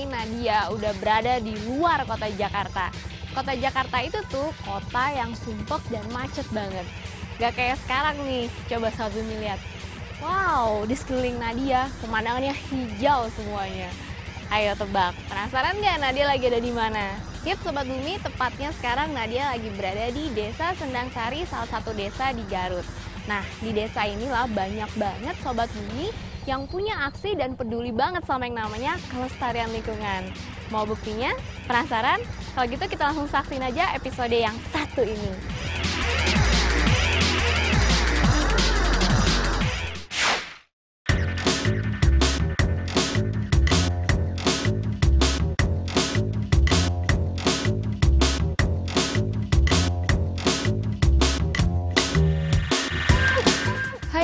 nih Nadia udah berada di luar kota Jakarta. Kota Jakarta itu tuh kota yang sumpek dan macet banget. Gak kayak sekarang nih, coba Sobat Bumi lihat. Wow, di sekeliling Nadia pemandangannya hijau semuanya. Ayo tebak, penasaran nggak Nadia lagi ada di mana? Yap Sobat Bumi, tepatnya sekarang Nadia lagi berada di Desa Sendang Sari, salah satu desa di Garut. Nah, di desa inilah banyak banget Sobat Bumi yang punya aksi dan peduli banget sama yang namanya kelestarian lingkungan. Mau buktinya? Penasaran? Kalau gitu kita langsung saksiin aja episode yang satu ini.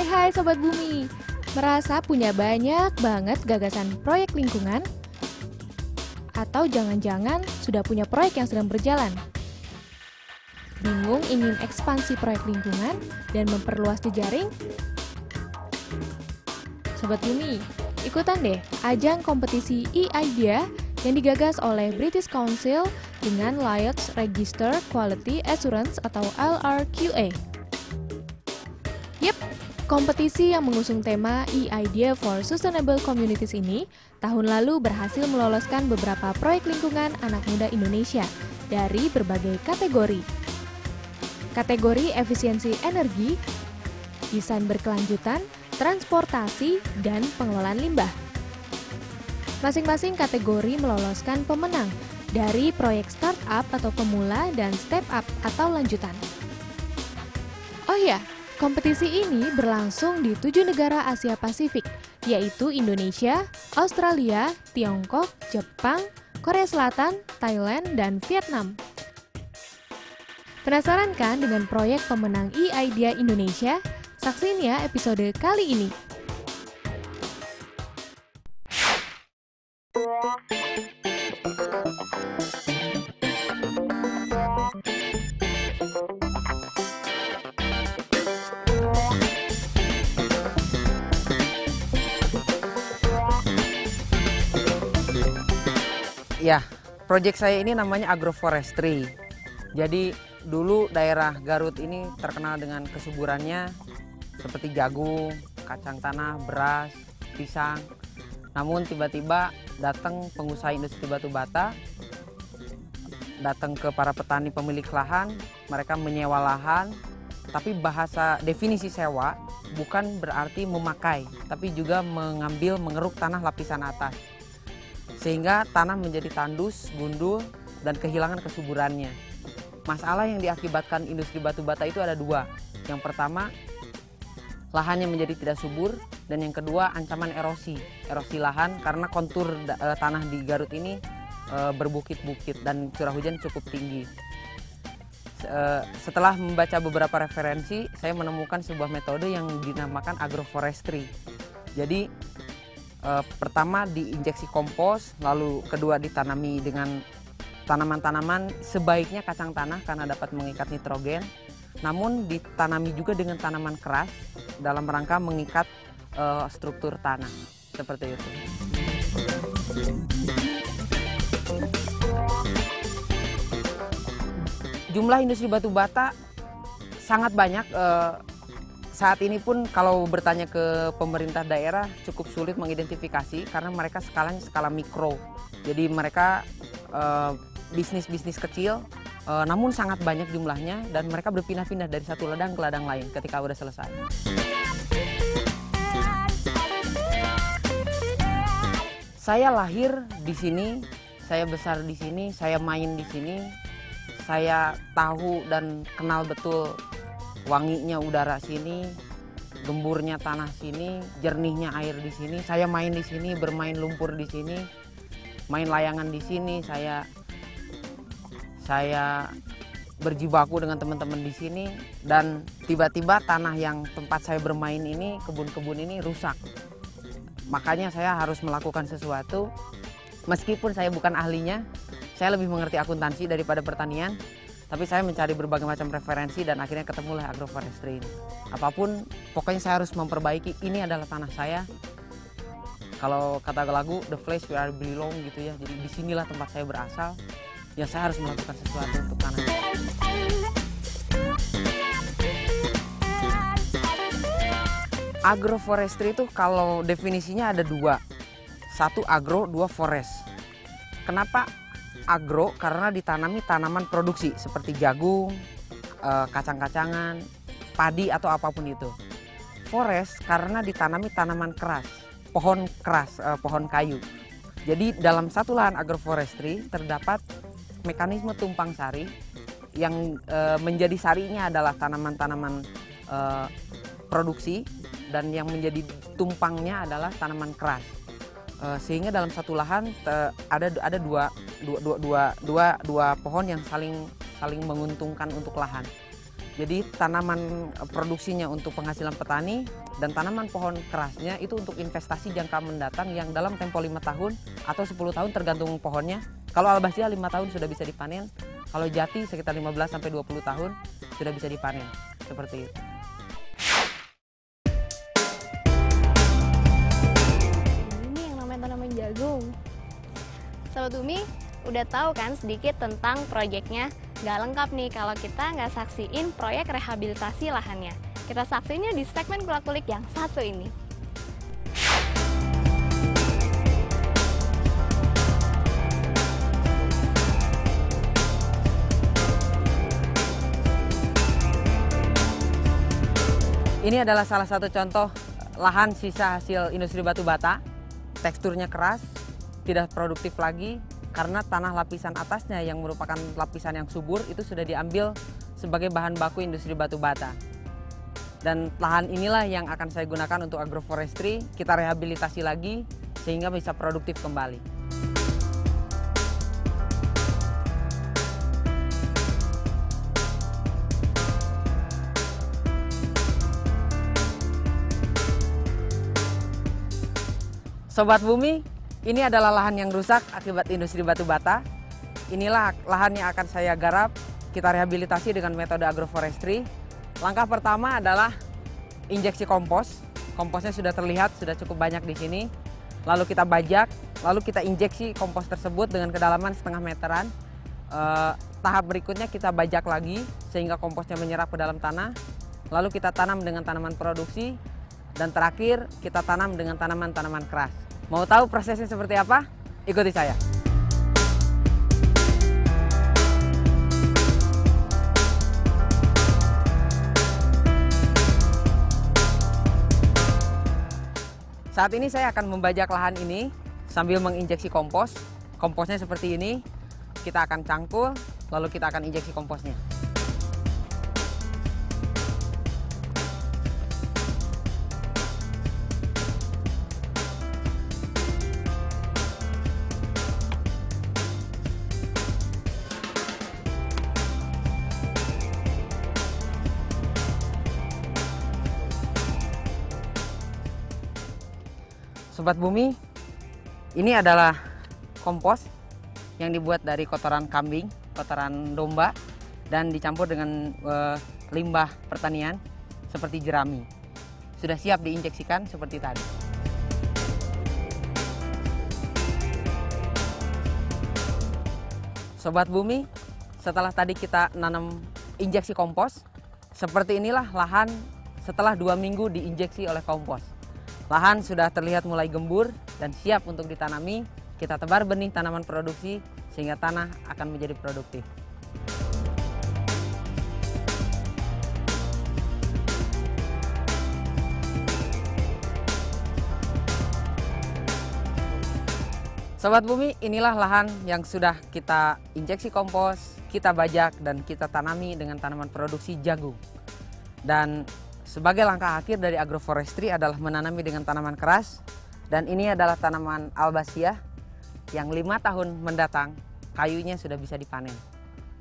Hai Sobat Bumi, merasa punya banyak banget gagasan proyek lingkungan? Atau jangan-jangan sudah punya proyek yang sedang berjalan? Bingung ingin ekspansi proyek lingkungan dan memperluas jejaring? Sobat Bumi, ikutan deh ajang kompetisi e-idea yang digagas oleh British Council dengan Lloyds Register Quality Assurance atau LRQA. Yep, kompetisi yang mengusung tema e-idea for Sustainable Communities ini tahun lalu berhasil meloloskan beberapa proyek lingkungan anak muda Indonesia dari berbagai kategori. Kategori efisiensi energi, desain berkelanjutan, transportasi, dan pengelolaan limbah. Masing-masing kategori meloloskan pemenang dari proyek startup atau pemula dan step up atau lanjutan. Oh iya, kompetisi ini berlangsung di 7 negara Asia Pasifik, yaitu Indonesia, Australia, Tiongkok, Jepang, Korea Selatan, Thailand, dan Vietnam. Penasaran kan dengan proyek pemenang e-idea Indonesia? Saksiin ya episode kali ini. Ya, proyek saya ini namanya agroforestry. Jadi dulu daerah Garut ini terkenal dengan kesuburannya seperti jagung, kacang tanah, beras, pisang. Namun tiba-tiba datang pengusaha industri batu bata, datang ke para petani pemilik lahan, mereka menyewa lahan, tapi bahasa definisi sewa bukan berarti memakai, tapi juga mengeruk tanah lapisan atas. Sehingga tanah menjadi tandus, gundul, dan kehilangan kesuburannya. Masalah yang diakibatkan industri batu bata itu ada dua. Yang pertama, lahannya menjadi tidak subur, dan yang kedua ancaman erosi lahan karena kontur tanah di Garut ini berbukit-bukit dan curah hujan cukup tinggi. Setelah membaca beberapa referensi, saya menemukan sebuah metode yang dinamakan agroforestry. Jadi pertama diinjeksi kompos, lalu kedua ditanami dengan tanaman-tanaman, sebaiknya kacang tanah karena dapat mengikat nitrogen, namun ditanami juga dengan tanaman keras dalam rangka mengikat struktur tanah, seperti itu. Jumlah industri batu bata sangat banyak. Saat ini pun kalau bertanya ke pemerintah daerah cukup sulit mengidentifikasi karena mereka skalanya skala mikro. Jadi mereka bisnis-bisnis kecil namun sangat banyak jumlahnya dan mereka berpindah-pindah dari satu ladang ke ladang lain ketika udah selesai. Saya lahir di sini, saya besar di sini, saya main di sini. Saya tahu dan kenal betul wanginya udara sini, gemburnya tanah sini, jernihnya air di sini. Saya main di sini, bermain lumpur di sini, main layangan di sini. Saya berjibaku dengan teman-teman di sini dan tiba-tiba tanah yang tempat saya bermain ini, kebun-kebun ini rusak. Makanya saya harus melakukan sesuatu. Meskipun saya bukan ahlinya, saya lebih mengerti akuntansi daripada pertanian. Tapi saya mencari berbagai macam referensi dan akhirnya ketemulah agroforestry ini. Apapun, pokoknya saya harus memperbaiki, ini adalah tanah saya. Kalau kata lagu, the place where I belong gitu ya. Jadi disinilah tempat saya berasal. Ya saya harus melakukan sesuatu untuk tanah. Agroforestry itu kalau definisinya ada dua. Satu agro, dua forest. Kenapa agro? Karena ditanami tanaman produksi seperti jagung, kacang-kacangan, padi atau apapun itu. Forest karena ditanami tanaman keras, pohon keras, pohon kayu. Jadi dalam satu lahan agroforestry terdapat mekanisme tumpang sari yang menjadi sarinya adalah tanaman-tanaman produksi dan yang menjadi tumpangnya adalah tanaman keras. Sehingga dalam satu lahan ada dua pohon yang saling menguntungkan untuk lahan. Jadi tanaman produksinya untuk penghasilan petani dan tanaman pohon kerasnya itu untuk investasi jangka mendatang yang dalam tempo 5 tahun atau 10 tahun tergantung pohonnya. Kalau albahsia 5 tahun sudah bisa dipanen, kalau jati sekitar 15-20 tahun sudah bisa dipanen, seperti itu. Ini yang namanya tanaman jagung. Sobat Bumi, udah tahu kan sedikit tentang proyeknya? Nggak lengkap nih kalau kita nggak saksiin proyek rehabilitasi lahannya. Kita saksinya di segmen Kulak-Kulik yang satu ini. Ini adalah salah satu contoh lahan sisa hasil industri batu bata. Teksturnya keras, tidak produktif lagi, karena tanah lapisan atasnya yang merupakan lapisan yang subur itu sudah diambil sebagai bahan baku industri batu bata. Dan lahan inilah yang akan saya gunakan untuk agroforestry, kita rehabilitasi lagi sehingga bisa produktif kembali. Sobat Bumi, ini adalah lahan yang rusak akibat industri batu bata. Inilah lahan yang akan saya garap, kita rehabilitasi dengan metode agroforestry. Langkah pertama adalah injeksi kompos. Komposnya sudah terlihat, sudah cukup banyak di sini. Lalu kita bajak, lalu kita injeksi kompos tersebut dengan kedalaman setengah meteran. Tahap berikutnya kita bajak lagi sehingga komposnya menyerap ke dalam tanah. Lalu kita tanam dengan tanaman produksi. Dan terakhir kita tanam dengan tanaman-tanaman keras. Mau tahu prosesnya seperti apa? Ikuti saya. Saat ini saya akan membajak lahan ini sambil menginjeksi kompos. Komposnya seperti ini. Kita akan cangkul, lalu kita akan injeksi komposnya. Sobat Bumi, ini adalah kompos yang dibuat dari kotoran kambing, kotoran domba, dan dicampur dengan limbah pertanian seperti jerami. Sudah siap diinjeksikan seperti tadi. Sobat Bumi, setelah tadi kita nanam injeksi kompos, seperti inilah lahan setelah 2 minggu diinjeksi oleh kompos. Lahan sudah terlihat mulai gembur dan siap untuk ditanami. Kita tebar benih tanaman produksi sehingga tanah akan menjadi produktif. Sobat Bumi, inilah lahan yang sudah kita injeksi kompos, kita bajak dan kita tanami dengan tanaman produksi jagung. Dan sebagai langkah akhir dari agroforestry adalah menanami dengan tanaman keras. Dan ini adalah tanaman albahsia yang 5 tahun mendatang kayunya sudah bisa dipanen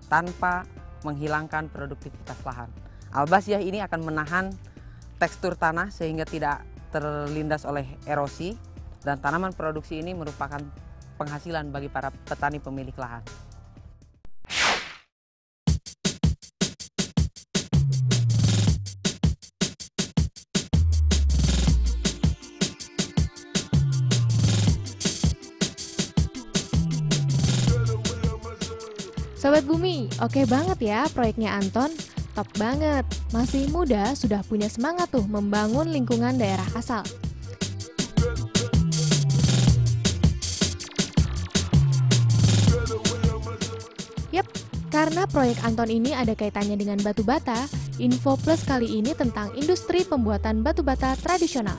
tanpa menghilangkan produktivitas lahan. Albahsia ini akan menahan tekstur tanah sehingga tidak terlindas oleh erosi. Dan tanaman produksi ini merupakan penghasilan bagi para petani pemilik lahan. Sobat Bumi, oke banget ya proyeknya Anton. Top banget, masih muda sudah punya semangat tuh membangun lingkungan daerah asal. Yap, karena proyek Anton ini ada kaitannya dengan batu bata, Info Plus kali ini tentang industri pembuatan batu bata tradisional.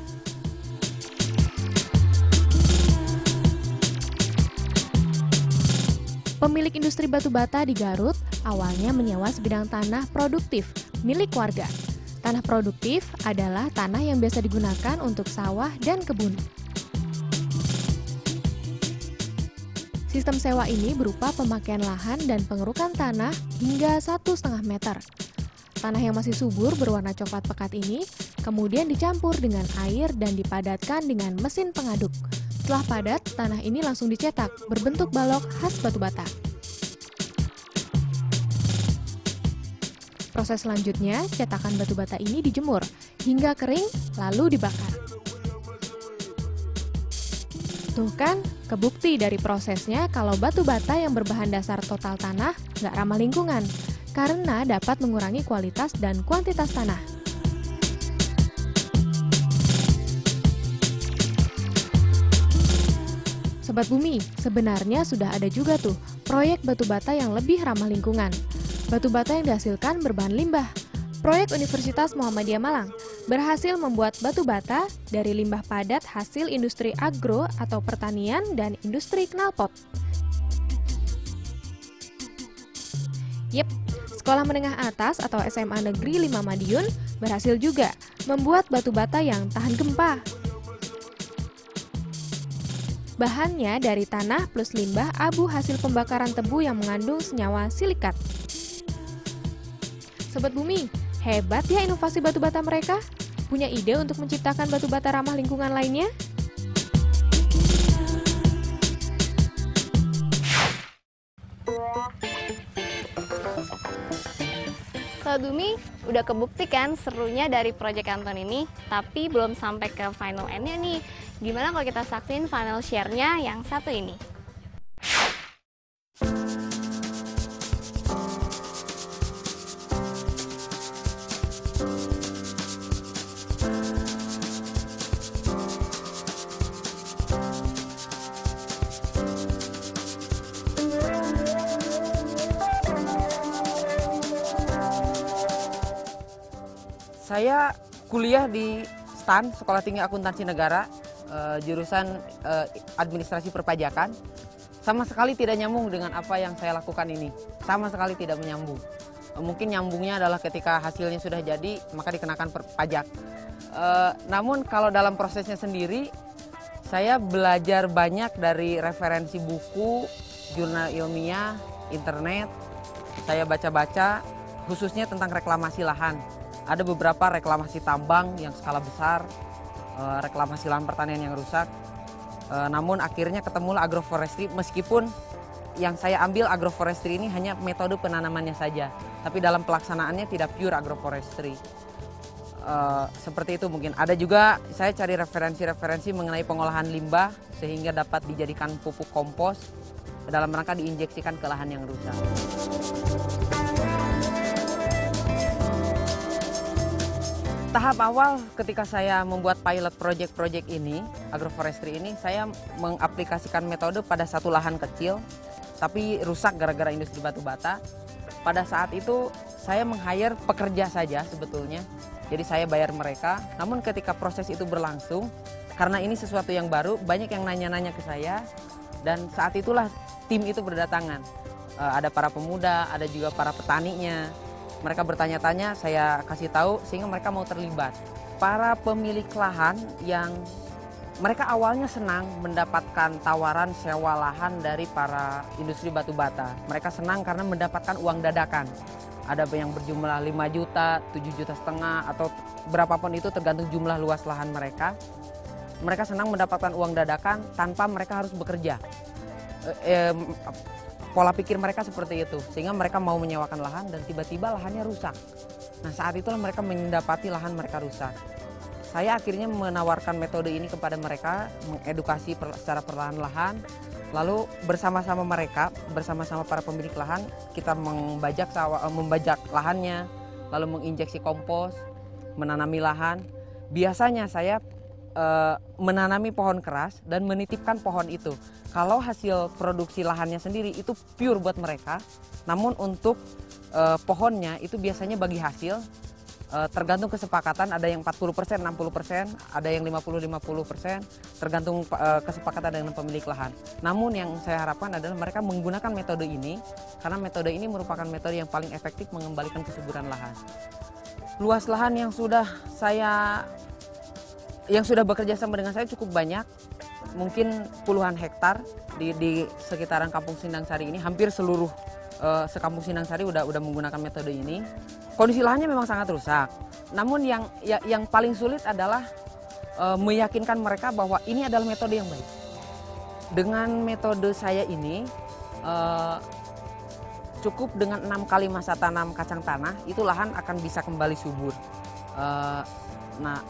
Pemilik industri batu bata di Garut awalnya menyewa sebidang tanah produktif milik warga. Tanah produktif adalah tanah yang biasa digunakan untuk sawah dan kebun. Sistem sewa ini berupa pemakaian lahan dan pengerukan tanah hingga 1,5 meter. Tanah yang masih subur berwarna coklat pekat ini kemudian dicampur dengan air dan dipadatkan dengan mesin pengaduk. Setelah padat, tanah ini langsung dicetak berbentuk balok khas batu bata. Proses selanjutnya, cetakan batu bata ini dijemur hingga kering lalu dibakar. Tuh kan, kebukti dari prosesnya kalau batu bata yang berbahan dasar total tanah nggak ramah lingkungan karena dapat mengurangi kualitas dan kuantitas tanah. Sobat Bumi, sebenarnya sudah ada juga tuh proyek batu bata yang lebih ramah lingkungan. Batu bata yang dihasilkan berbahan limbah. Proyek Universitas Muhammadiyah Malang berhasil membuat batu bata dari limbah padat hasil industri agro atau pertanian dan industri knalpot. Yep, Sekolah Menengah Atas atau SMA Negeri 5 Madiun berhasil juga membuat batu bata yang tahan gempa. Bahannya dari tanah plus limbah abu hasil pembakaran tebu yang mengandung senyawa silikat. Sobat Bumi, hebat ya inovasi batu bata mereka? Punya ide untuk menciptakan batu bata ramah lingkungan lainnya? Sobat Bumi, udah kebukti kan serunya dari Project Anton ini, tapi belum sampai ke final end-nya nih. Gimana kalau kita saksiin final share-nya yang satu ini? Saya kuliah di STAN, Sekolah Tinggi Akuntansi Negara, jurusan administrasi perpajakan. Sama sekali tidak nyambung dengan apa yang saya lakukan ini. Sama sekali tidak menyambung. Mungkin nyambungnya adalah ketika hasilnya sudah jadi, maka dikenakan pajak. Namun kalau dalam prosesnya sendiri, saya belajar banyak dari referensi buku, jurnal ilmiah, internet. Saya baca-baca, khususnya tentang reklamasi lahan. Ada beberapa reklamasi tambang yang skala besar, reklamasi lahan pertanian yang rusak. Namun akhirnya ketemulah agroforestry, meskipun yang saya ambil agroforestry ini hanya metode penanamannya saja. Tapi dalam pelaksanaannya tidak pure agroforestry. Seperti itu mungkin. Ada juga saya cari referensi-referensi mengenai pengolahan limbah sehingga dapat dijadikan pupuk kompos dalam rangka diinjeksikan ke lahan yang rusak. Tahap awal ketika saya membuat pilot project ini, agroforestry ini, saya mengaplikasikan metode pada satu lahan kecil, tapi rusak gara-gara industri batu bata. Pada saat itu saya meng-hire pekerja saja sebetulnya, jadi saya bayar mereka. Namun ketika proses itu berlangsung, karena ini sesuatu yang baru, banyak yang nanya-nanya ke saya, dan saat itulah tim itu berdatangan. Ada para pemuda, ada juga para petaninya. Mereka bertanya-tanya, saya kasih tahu sehingga mereka mau terlibat. Para pemilik lahan yang mereka awalnya senang mendapatkan tawaran sewa lahan dari para industri batu bata. Mereka senang karena mendapatkan uang dadakan. Ada yang berjumlah 5 juta, 7 juta setengah, atau berapapun itu tergantung jumlah luas lahan mereka. Mereka senang mendapatkan uang dadakan tanpa mereka harus bekerja. Pola pikir mereka seperti itu, sehingga mereka mau menyewakan lahan dan tiba-tiba lahannya rusak. Nah, saat itulah mereka mendapati lahan mereka rusak. Saya akhirnya menawarkan metode ini kepada mereka, mengedukasi secara perlahan-lahan, Lalu bersama-sama mereka, bersama-sama para pemilik lahan, kita membajak lahannya, lalu menginjeksi kompos, menanami lahan. Biasanya saya menanami pohon keras dan menitipkan pohon itu. Kalau hasil produksi lahannya sendiri itu pure buat mereka, namun untuk pohonnya itu biasanya bagi hasil, tergantung kesepakatan, ada yang 40%, 60%, ada yang 50-50%, tergantung kesepakatan dengan pemilik lahan. Namun yang saya harapkan adalah mereka menggunakan metode ini, karena metode ini merupakan metode yang paling efektif mengembalikan kesuburan lahan. Luas lahan yang sudah bekerja sama dengan saya cukup banyak, mungkin puluhan hektar di sekitaran Kampung Sindang Sari ini. Hampir seluruh sekampung Sindang Sari udah menggunakan metode ini. Kondisi lahannya memang sangat rusak, namun yang paling sulit adalah meyakinkan mereka bahwa ini adalah metode yang baik. Dengan metode saya ini, cukup dengan 6 kali masa tanam kacang tanah, itu lahan akan bisa kembali subur. Nah,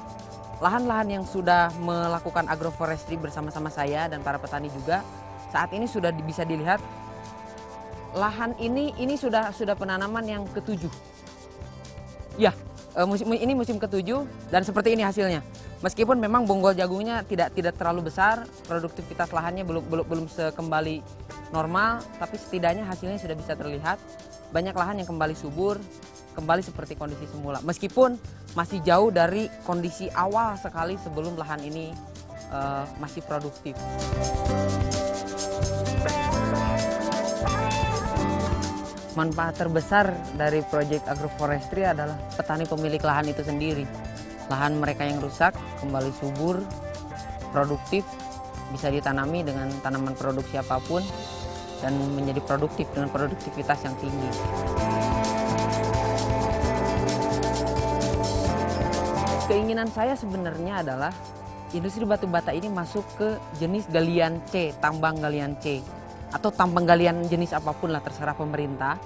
lahan-lahan yang sudah melakukan agroforestry bersama-sama saya dan para petani juga, saat ini sudah bisa dilihat lahan ini sudah penanaman yang ke-7. Ya, ini musim ke-7 dan seperti ini hasilnya. Meskipun memang bonggol jagungnya tidak terlalu besar, produktivitas lahannya belum sekembali normal, tapi setidaknya hasilnya sudah bisa terlihat. Banyak lahan yang kembali subur, kembali seperti kondisi semula. Meskipun masih jauh dari kondisi awal sekali sebelum lahan ini masih produktif. Manfaat terbesar dari proyek agroforestry adalah petani pemilik lahan itu sendiri. Lahan mereka yang rusak kembali subur, produktif, bisa ditanami dengan tanaman produksi apapun dan menjadi produktif dengan produktivitas yang tinggi. Keinginan saya sebenarnya adalah industri batu bata ini masuk ke jenis galian C, tambang galian C. Atau tambang galian jenis apapun lah, terserah pemerintah.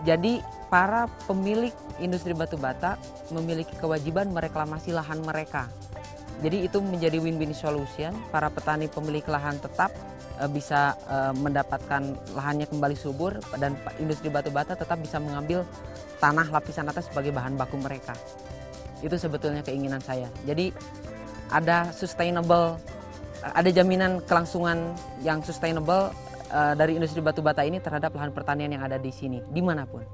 Jadi para pemilik industri batu bata memiliki kewajiban mereklamasi lahan mereka. Jadi itu menjadi win-win solution. Para petani pemilik lahan tetap bisa mendapatkan lahannya kembali subur, dan industri batu bata tetap bisa mengambil tanah lapisan atas sebagai bahan baku mereka. Itu sebetulnya keinginan saya. Jadi ada jaminan kelangsungan yang sustainable dari industri batu bata ini terhadap lahan pertanian yang ada di sini, dimanapun.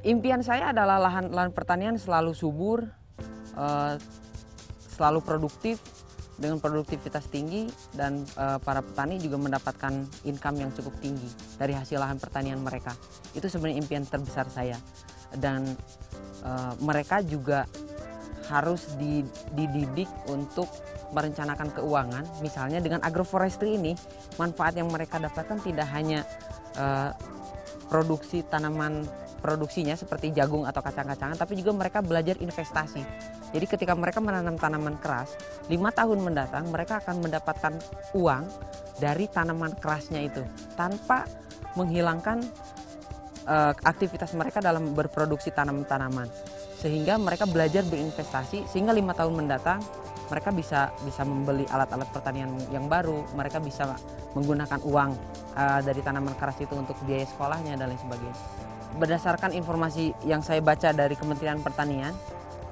Impian saya adalah lahan pertanian selalu subur, selalu produktif, dengan produktivitas tinggi, dan para petani juga mendapatkan income yang cukup tinggi dari hasil lahan pertanian mereka. Itu sebenarnya impian terbesar saya. Dan mereka juga harus dididik untuk merencanakan keuangan. Misalnya dengan agroforestry ini, manfaat yang mereka dapatkan tidak hanya produksi tanaman produksinya seperti jagung atau kacang-kacangan, tapi juga mereka belajar investasi. Jadi ketika mereka menanam tanaman keras, 5 tahun mendatang mereka akan mendapatkan uang dari tanaman kerasnya itu tanpa menghilangkan aktivitas mereka dalam berproduksi tanaman-tanaman. Sehingga mereka belajar berinvestasi, sehingga 5 tahun mendatang mereka bisa membeli alat-alat pertanian yang baru, mereka bisa menggunakan uang dari tanaman keras itu untuk biaya sekolahnya dan lain sebagainya. Berdasarkan informasi yang saya baca dari Kementerian Pertanian,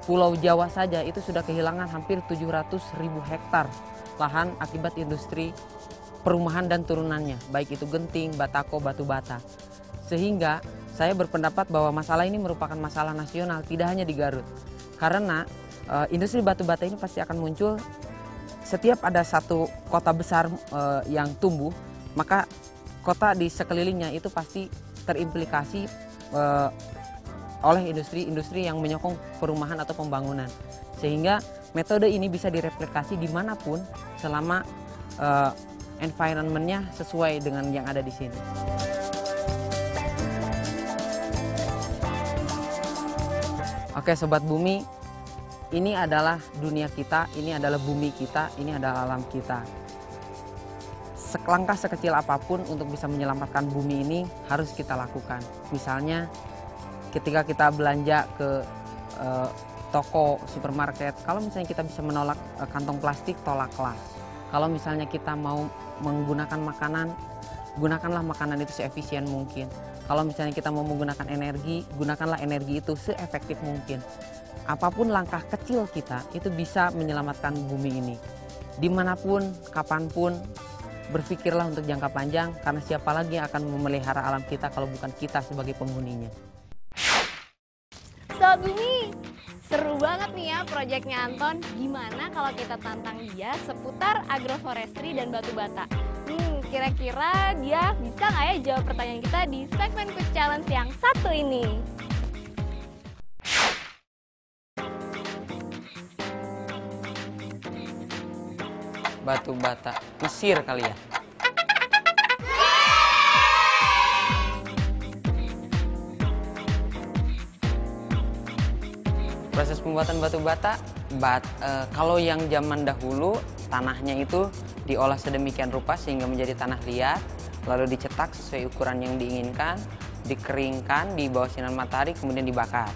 Pulau Jawa saja itu sudah kehilangan hampir 700.000 hektar lahan akibat industri perumahan dan turunannya, baik itu genting, batako, batu bata. Sehingga saya berpendapat bahwa masalah ini merupakan masalah nasional, tidak hanya di Garut. Karena industri batu bata ini pasti akan muncul setiap ada satu kota besar yang tumbuh, maka kota di sekelilingnya itu pasti terimplikasi oleh industri-industri yang menyokong perumahan atau pembangunan. Sehingga metode ini bisa direplikasi dimanapun selama environment-nya sesuai dengan yang ada di sini. Oke Sobat Bumi, ini adalah dunia kita, ini adalah bumi kita, ini adalah alam kita. Selangkah sekecil apapun untuk bisa menyelamatkan bumi ini harus kita lakukan. Misalnya ketika kita belanja ke toko, supermarket, kalau misalnya kita bisa menolak kantong plastik, tolaklah. Kalau misalnya kita mau menggunakan makanan, gunakanlah makanan itu seefisien mungkin. Kalau misalnya kita mau menggunakan energi, gunakanlah energi itu seefektif mungkin. Apapun langkah kecil kita itu bisa menyelamatkan bumi ini. Dimanapun, kapanpun, berpikirlah untuk jangka panjang, karena siapa lagi yang akan memelihara alam kita kalau bukan kita sebagai penghuninya. Sobat Bumi, seru banget nih ya proyeknya Anton. Gimana kalau kita tantang dia seputar agroforestry dan batu bata? Kira-kira dia bisa nggak ya jawab pertanyaan kita di segmen Quick Challenge yang satu ini? Batu bata, Mesir kali ya? Proses pembuatan batu bata, kalau yang zaman dahulu tanahnya itu diolah sedemikian rupa sehingga menjadi tanah liat, lalu dicetak sesuai ukuran yang diinginkan, dikeringkan di bawah sinar matahari kemudian dibakar.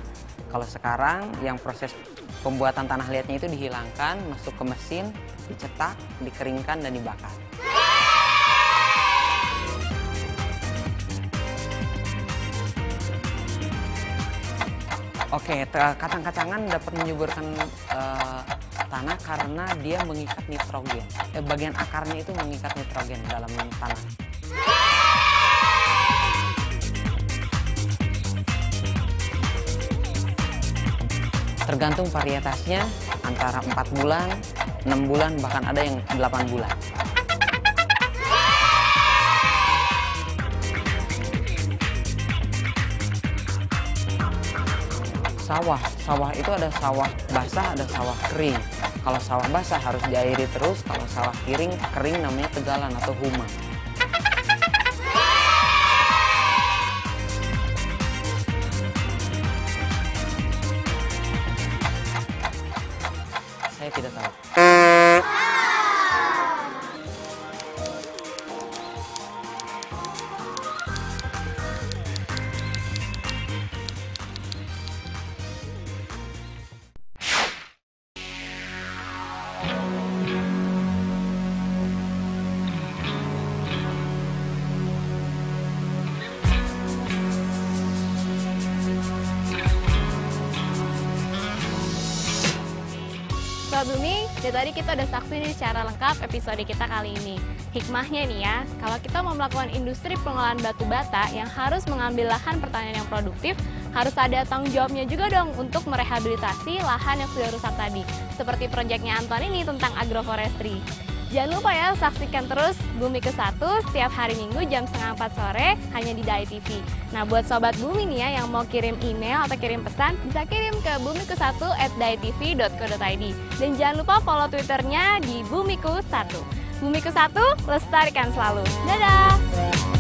Kalau sekarang yang proses pembuatan tanah liatnya itu dihilangkan, masuk ke mesin, dicetak, dikeringkan dan dibakar. Oke, kacang-kacangan dapat menyuburkan tanah karena dia mengikat nitrogen. Bagian akarnya itu mengikat nitrogen dalam tanah. Tergantung varietasnya, antara 4 bulan, 6 bulan, bahkan ada yang 8 bulan. Sawah itu ada sawah basah, ada sawah kering. Kalau sawah basah harus diairi terus, kalau sawah kering namanya tegalan atau huma. Saya tidak tahu. Sobat Bumi, dari tadi kita udah saksi nih secara lengkap episode kita kali ini. Hikmahnya nih ya, kalau kita mau melakukan industri pengolahan batu bata yang harus mengambil lahan pertanian yang produktif, harus ada tanggung jawabnya juga dong untuk merehabilitasi lahan yang sudah rusak tadi. Seperti proyeknya Anton ini tentang agroforestry. Jangan lupa ya, saksikan terus Bumi ke-1 setiap hari Minggu jam 3:30 sore hanya di Dai TV. Nah, buat Sobat Bumi nih ya yang mau kirim email atau kirim pesan, bisa kirim ke bumiku1@daitv.co.id. Dan jangan lupa follow Twitternya di Bumiku1. Bumiku1, lestarikan selalu. Dadah!